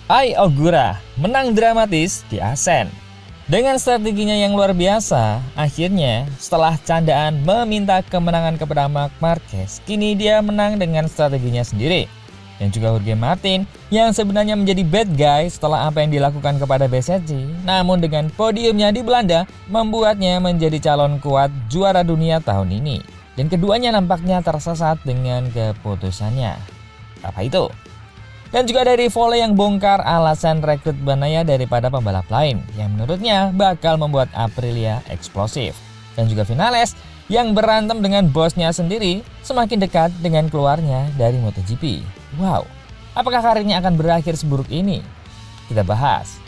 Ai Ogura menang dramatis di Asen. Dengan strateginya yang luar biasa, akhirnya setelah candaan meminta kemenangan kepada Marc Marquez, kini dia menang dengan strateginya sendiri. Dan juga Jorge Martin yang sebenarnya menjadi bad guy setelah apa yang dilakukan kepada Besetti, namun dengan podiumnya di Belanda membuatnya menjadi calon kuat juara dunia tahun ini. Dan keduanya nampaknya tersesat dengan keputusannya. Apa itu? Dan juga dari Vole yang bongkar alasan rekrut Bagnaia daripada pembalap lain yang menurutnya bakal membuat Aprilia eksplosif. Dan juga Vinales yang berantem dengan bosnya sendiri semakin dekat dengan keluarnya dari MotoGP. Wow, apakah karirnya akan berakhir seburuk ini? Kita bahas.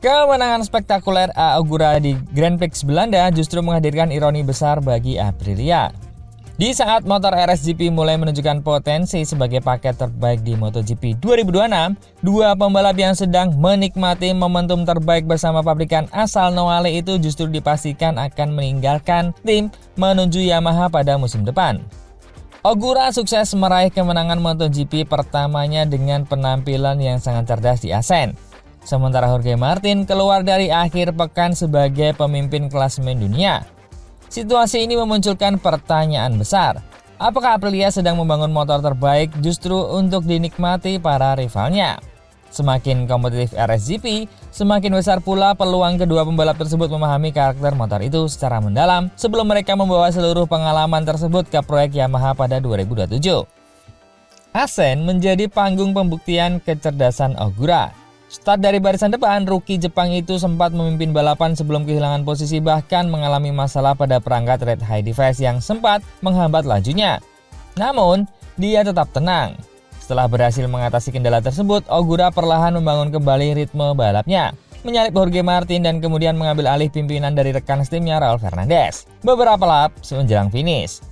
Kemenangan spektakuler Ogura di Grand Prix Belanda justru menghadirkan ironi besar bagi Aprilia. Di saat motor RSGP mulai menunjukkan potensi sebagai paket terbaik di MotoGP 2026, dua pembalap yang sedang menikmati momentum terbaik bersama pabrikan asal Noale itu justru dipastikan akan meninggalkan tim menuju Yamaha pada musim depan. Ogura sukses meraih kemenangan MotoGP pertamanya dengan penampilan yang sangat cerdas di Asen. Sementara Jorge Martin keluar dari akhir pekan sebagai pemimpin klasemen dunia. Situasi ini memunculkan pertanyaan besar. Apakah Aprilia sedang membangun motor terbaik justru untuk dinikmati para rivalnya? Semakin kompetitif RSGP, semakin besar pula peluang kedua pembalap tersebut memahami karakter motor itu secara mendalam sebelum mereka membawa seluruh pengalaman tersebut ke proyek Yamaha pada 2027. Asen menjadi panggung pembuktian kecerdasan Ogura. Start dari barisan depan, rookie Jepang itu sempat memimpin balapan sebelum kehilangan posisi bahkan mengalami masalah pada perangkat Red High Device yang sempat menghambat lajunya. Namun, dia tetap tenang. Setelah berhasil mengatasi kendala tersebut, Ogura perlahan membangun kembali ritme balapnya, menyalip Jorge Martin dan kemudian mengambil alih pimpinan dari rekan timnya Raul Fernandez beberapa lap menjelang finish.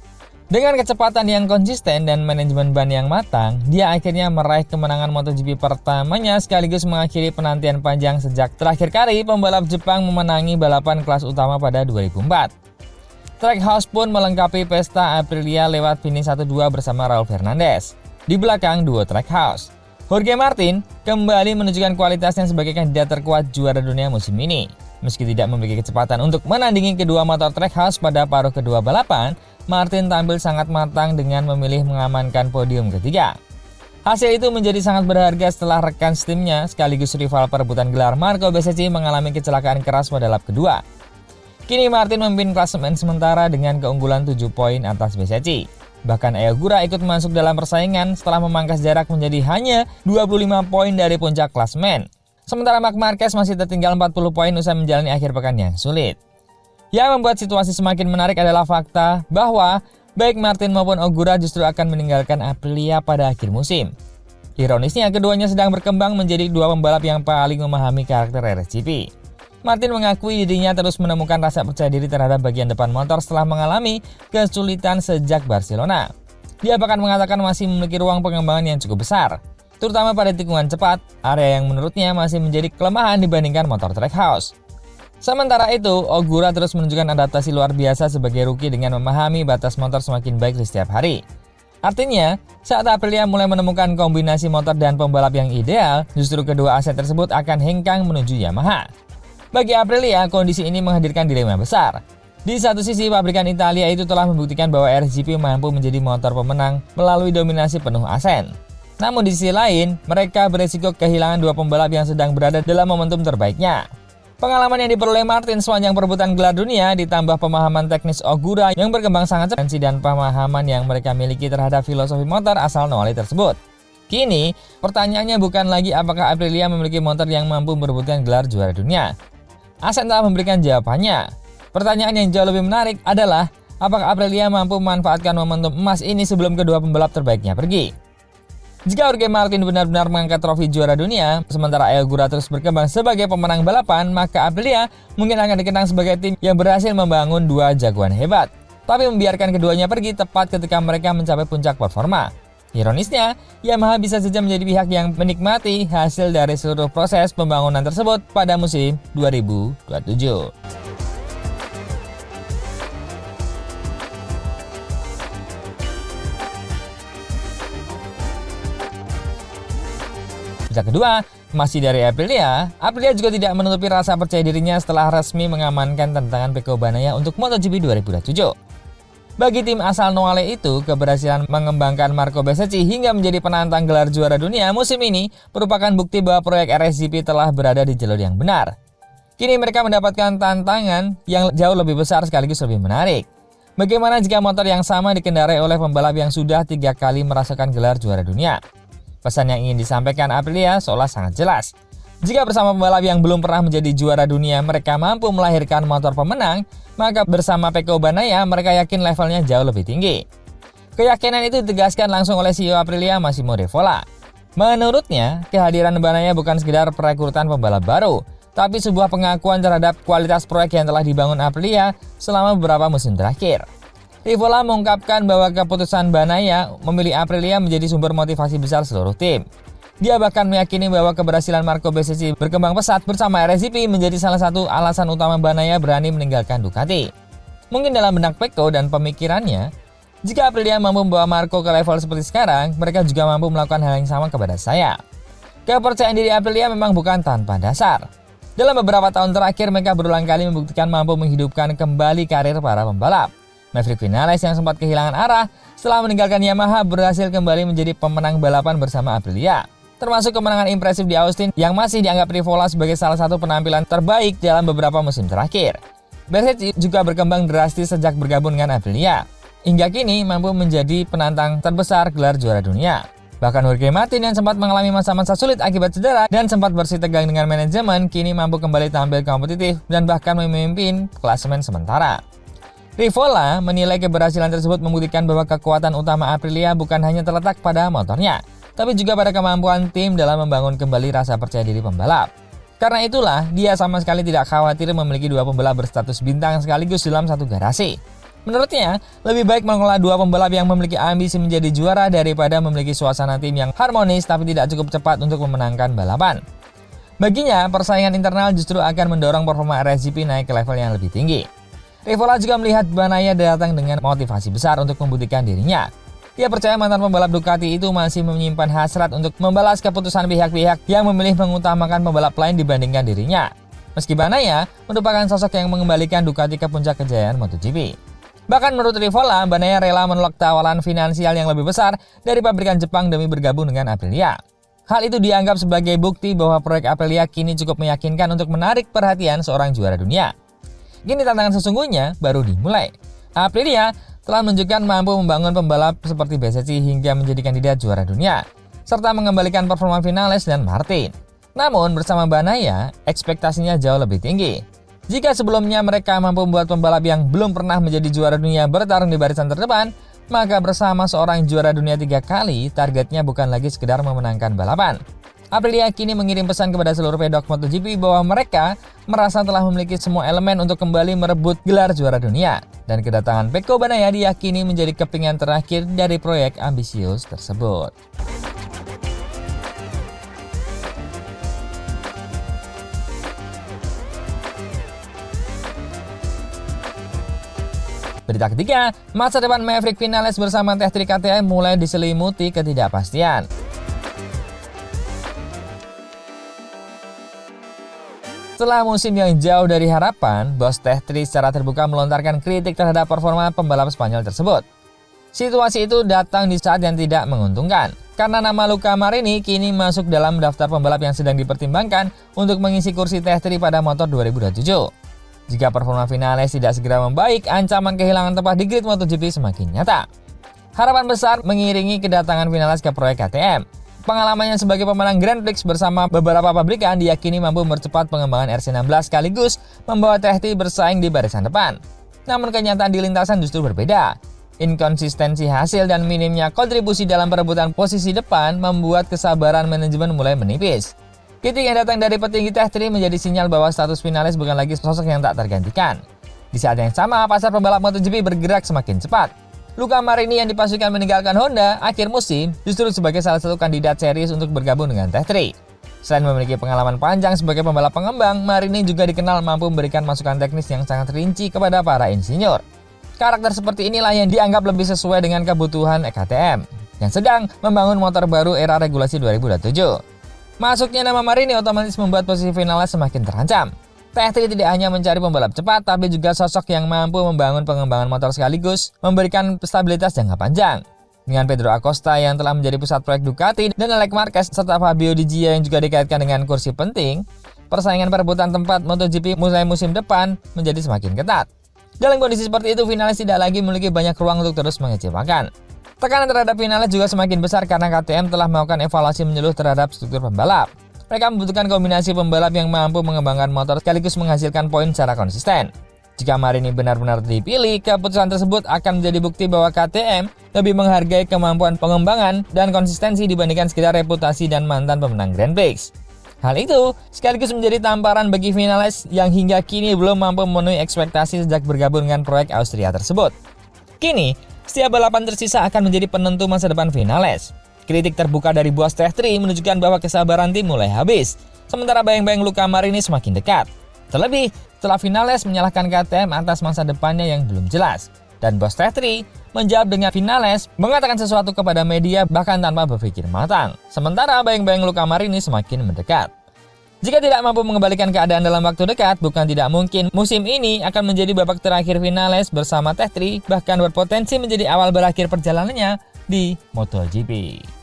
Dengan kecepatan yang konsisten dan manajemen ban yang matang, dia akhirnya meraih kemenangan MotoGP pertamanya sekaligus mengakhiri penantian panjang sejak terakhir kali pembalap Jepang memenangi balapan kelas utama pada 2004. Trackhouse pun melengkapi pesta Aprilia lewat finish 1-2 bersama Raul Fernandez. Di belakang duo Trackhouse, Jorge Martin kembali menunjukkan kualitasnya sebagai kandidat terkuat juara dunia musim ini. Meski tidak memiliki kecepatan untuk menandingi kedua motor Trackhouse pada paruh kedua balapan, Martin tampil sangat matang dengan memilih mengamankan podium ketiga. Hasil itu menjadi sangat berharga setelah rekan timnya sekaligus rival perebutan gelar Marco Bezzecchi mengalami kecelakaan keras pada lap kedua. Kini Martin memimpin klasemen sementara dengan keunggulan 7 poin atas Bezzecchi. Bahkan Ogura ikut masuk dalam persaingan setelah memangkas jarak menjadi hanya 25 poin dari puncak klasemen. Sementara Marc Marquez masih tertinggal 40 poin usai menjalani akhir pekan yang sulit. Yang membuat situasi semakin menarik adalah fakta bahwa baik Martin maupun Ogura justru akan meninggalkan Aprilia pada akhir musim. Ironisnya, keduanya sedang berkembang menjadi dua pembalap yang paling memahami karakter RSGP. Martin mengakui dirinya terus menemukan rasa percaya diri terhadap bagian depan motor setelah mengalami kesulitan sejak Barcelona. Dia bahkan mengatakan masih memiliki ruang pengembangan yang cukup besar, terutama pada tikungan cepat, area yang menurutnya masih menjadi kelemahan dibandingkan motor Trackhouse. Sementara itu, Ogura terus menunjukkan adaptasi luar biasa sebagai rookie dengan memahami batas motor semakin baik di setiap hari. Artinya, saat Aprilia mulai menemukan kombinasi motor dan pembalap yang ideal, justru kedua aset tersebut akan hengkang menuju Yamaha. Bagi Aprilia, kondisi ini menghadirkan dilema besar. Di satu sisi, pabrikan Italia itu telah membuktikan bahwa RSGP mampu menjadi motor pemenang melalui dominasi penuh Asen. Namun di sisi lain, mereka beresiko kehilangan dua pembalap yang sedang berada dalam momentum terbaiknya. Pengalaman yang diperoleh Martin sepanjang perebutan gelar dunia ditambah pemahaman teknis Ogura yang berkembang sangat cepat dan pemahaman yang mereka miliki terhadap filosofi motor asal Noale tersebut. Kini, pertanyaannya bukan lagi apakah Aprilia memiliki motor yang mampu merebutkan gelar juara dunia. Asen telah memberikan jawabannya. Pertanyaan yang jauh lebih menarik adalah apakah Aprilia mampu memanfaatkan momentum emas ini sebelum kedua pembalap terbaiknya pergi? Jika Jorge Martin benar-benar mengangkat trofi juara dunia, sementara Ayogura terus berkembang sebagai pemenang balapan, maka Aprilia mungkin akan dikenang sebagai tim yang berhasil membangun dua jagoan hebat, tapi membiarkan keduanya pergi tepat ketika mereka mencapai puncak performa. Ironisnya, Yamaha bisa saja menjadi pihak yang menikmati hasil dari seluruh proses pembangunan tersebut pada musim 2027. Berita kedua, masih dari Aprilia juga tidak menutupi rasa percaya dirinya setelah resmi mengamankan tantangan Pecco Bagnaia untuk MotoGP 2027. Bagi tim asal Noale itu, keberhasilan mengembangkan Marco Bezzecchi hingga menjadi penantang gelar juara dunia musim ini merupakan bukti bahwa proyek RSGP telah berada di jalur yang benar. Kini mereka mendapatkan tantangan yang jauh lebih besar sekaligus lebih menarik. Bagaimana jika motor yang sama dikendarai oleh pembalap yang sudah 3 kali merasakan gelar juara dunia? Pesan yang ingin disampaikan Aprilia seolah sangat jelas. Jika bersama pembalap yang belum pernah menjadi juara dunia mereka mampu melahirkan motor pemenang, maka bersama Pecco Bagnaia mereka yakin levelnya jauh lebih tinggi. Keyakinan itu ditegaskan langsung oleh CEO Aprilia Massimo D'Avola. Menurutnya, kehadiran Bagnaia bukan sekedar perekrutan pembalap baru, tapi sebuah pengakuan terhadap kualitas proyek yang telah dibangun Aprilia selama beberapa musim terakhir. D'Avola mengungkapkan bahwa keputusan Bagnaia memilih Aprilia menjadi sumber motivasi besar seluruh tim. Dia bahkan meyakini bahwa keberhasilan Marco Bezzecchi berkembang pesat bersama RSGP menjadi salah satu alasan utama Bagnaia berani meninggalkan Ducati. Mungkin dalam benak Pecco dan pemikirannya, jika Aprilia mampu membawa Marco ke level seperti sekarang, mereka juga mampu melakukan hal yang sama kepada saya. Kepercayaan diri Aprilia memang bukan tanpa dasar. Dalam beberapa tahun terakhir, mereka berulang kali membuktikan mampu menghidupkan kembali karir para pembalap. Maverick Vinales yang sempat kehilangan arah setelah meninggalkan Yamaha berhasil kembali menjadi pemenang balapan bersama Aprilia. Termasuk kemenangan impresif di Austin yang masih dianggap D'Avola sebagai salah satu penampilan terbaik dalam beberapa musim terakhir. Bezzecchi juga berkembang drastis sejak bergabung dengan Aprilia. Hingga kini mampu menjadi penantang terbesar gelar juara dunia. Bahkan Jorge Martin yang sempat mengalami masa-masa sulit akibat cedera dan sempat bersih tegang dengan manajemen kini mampu kembali tampil kompetitif dan bahkan memimpin klasemen sementara. D'Avola menilai keberhasilan tersebut membuktikan bahwa kekuatan utama Aprilia bukan hanya terletak pada motornya, tapi juga pada kemampuan tim dalam membangun kembali rasa percaya diri pembalap. Karena itulah, dia sama sekali tidak khawatir memiliki dua pembalap berstatus bintang sekaligus dalam satu garasi. Menurutnya, lebih baik mengelola dua pembalap yang memiliki ambisi menjadi juara daripada memiliki suasana tim yang harmonis tapi tidak cukup cepat untuk memenangkan balapan. Baginya, persaingan internal justru akan mendorong performa RSGP naik ke level yang lebih tinggi. D'Avola juga melihat Bagnaia datang dengan motivasi besar untuk membuktikan dirinya. Dia percaya mantan pembalap Ducati itu masih menyimpan hasrat untuk membalas keputusan pihak-pihak yang memilih mengutamakan pembalap lain dibandingkan dirinya. Meski Bagnaia merupakan sosok yang mengembalikan Ducati ke puncak kejayaan MotoGP. Bahkan menurut D'Avola, Bagnaia rela menolak tawaran finansial yang lebih besar dari pabrikan Jepang demi bergabung dengan Aprilia. Hal itu dianggap sebagai bukti bahwa proyek Aprilia kini cukup meyakinkan untuk menarik perhatian seorang juara dunia. Kini tantangan sesungguhnya baru dimulai. Aprilia telah menunjukkan mampu membangun pembalap seperti Bezzecchi hingga menjadi kandidat juara dunia, serta mengembalikan performa Vinales dan Martin. Namun bersama Bagnaia, ekspektasinya jauh lebih tinggi. Jika sebelumnya mereka mampu membuat pembalap yang belum pernah menjadi juara dunia bertarung di barisan terdepan, maka bersama seorang juara dunia 3 kali, targetnya bukan lagi sekedar memenangkan balapan. Aprilia kini mengirim pesan kepada seluruh pedok MotoGP bahwa mereka merasa telah memiliki semua elemen untuk kembali merebut gelar juara dunia. Dan kedatangan Pecco Bagnaia diyakini menjadi kepingan terakhir dari proyek ambisius tersebut. Berita ketiga, masa depan Maverick Vinales bersama Tech3 KTM mulai diselimuti ketidakpastian. Setelah musim yang jauh dari harapan, bos Tech3 secara terbuka melontarkan kritik terhadap performa pembalap Spanyol tersebut. Situasi itu datang di saat yang tidak menguntungkan, karena nama Luca Marini kini masuk dalam daftar pembalap yang sedang dipertimbangkan untuk mengisi kursi Tech3 pada motor 2027. Jika performa Vinales tidak segera membaik, ancaman kehilangan tempat di grid MotoGP semakin nyata. Harapan besar mengiringi kedatangan Vinales ke proyek KTM. Pengalamannya sebagai pemenang Grand Prix bersama beberapa pabrikan diyakini mampu mempercepat pengembangan RC16 sekaligus membawa Tech3 bersaing di barisan depan. Namun kenyataan di lintasan justru berbeda. Inkonsistensi hasil dan minimnya kontribusi dalam perebutan posisi depan membuat kesabaran manajemen mulai menipis. Kritik yang datang dari petinggi Tech3 menjadi sinyal bahwa status finalis bukan lagi sosok yang tak tergantikan. Di saat yang sama, pasar pembalap MotoGP bergerak semakin cepat. Luca Marini yang dipastikan meninggalkan Honda akhir musim justru sebagai salah satu kandidat serius untuk bergabung dengan Tech3. Selain memiliki pengalaman panjang sebagai pembalap pengembang, Marini juga dikenal mampu memberikan masukan teknis yang sangat rinci kepada para insinyur. Karakter seperti inilah yang dianggap lebih sesuai dengan kebutuhan KTM yang sedang membangun motor baru era regulasi 2027. Masuknya nama Marini otomatis membuat posisi finalnya semakin terancam. Tech3 tidak hanya mencari pembalap cepat, tapi juga sosok yang mampu membangun pengembangan motor sekaligus memberikan stabilitas jangka panjang. Dengan Pedro Acosta yang telah menjadi pusat proyek Ducati dan Alex Marquez serta Fabio Di Gia yang juga dikaitkan dengan kursi penting, persaingan perebutan tempat MotoGP mulai musim depan menjadi semakin ketat. Dalam kondisi seperti itu, finalis tidak lagi memiliki banyak ruang untuk terus mengecewakan. Tekanan terhadap finalis juga semakin besar karena KTM telah melakukan evaluasi menyeluruh terhadap struktur pembalap. Mereka membutuhkan kombinasi pembalap yang mampu mengembangkan motor sekaligus menghasilkan poin secara konsisten. Jika Marini benar-benar dipilih, keputusan tersebut akan menjadi bukti bahwa KTM lebih menghargai kemampuan pengembangan dan konsistensi dibandingkan sekedar reputasi dan mantan pemenang Grand Prix. Hal itu sekaligus menjadi tamparan bagi finalis yang hingga kini belum mampu memenuhi ekspektasi sejak bergabung dengan proyek Austria tersebut. Kini, setiap balapan tersisa akan menjadi penentu masa depan finalis. Kritik terbuka dari bos Tech3 menunjukkan bahwa kesabaran tim mulai habis, sementara bayang-bayang Luca Marini semakin dekat. Terlebih, setelah finalis menyalahkan KTM atas masa depannya yang belum jelas. Dan bos Tech3 menjawab dengan finalis mengatakan sesuatu kepada media bahkan tanpa berpikir matang. Sementara bayang-bayang Luca Marini semakin mendekat. Jika tidak mampu mengembalikan keadaan dalam waktu dekat, bukan tidak mungkin musim ini akan menjadi babak terakhir finalis bersama Tech3, bahkan berpotensi menjadi awal berakhir perjalanannya di MotoGP.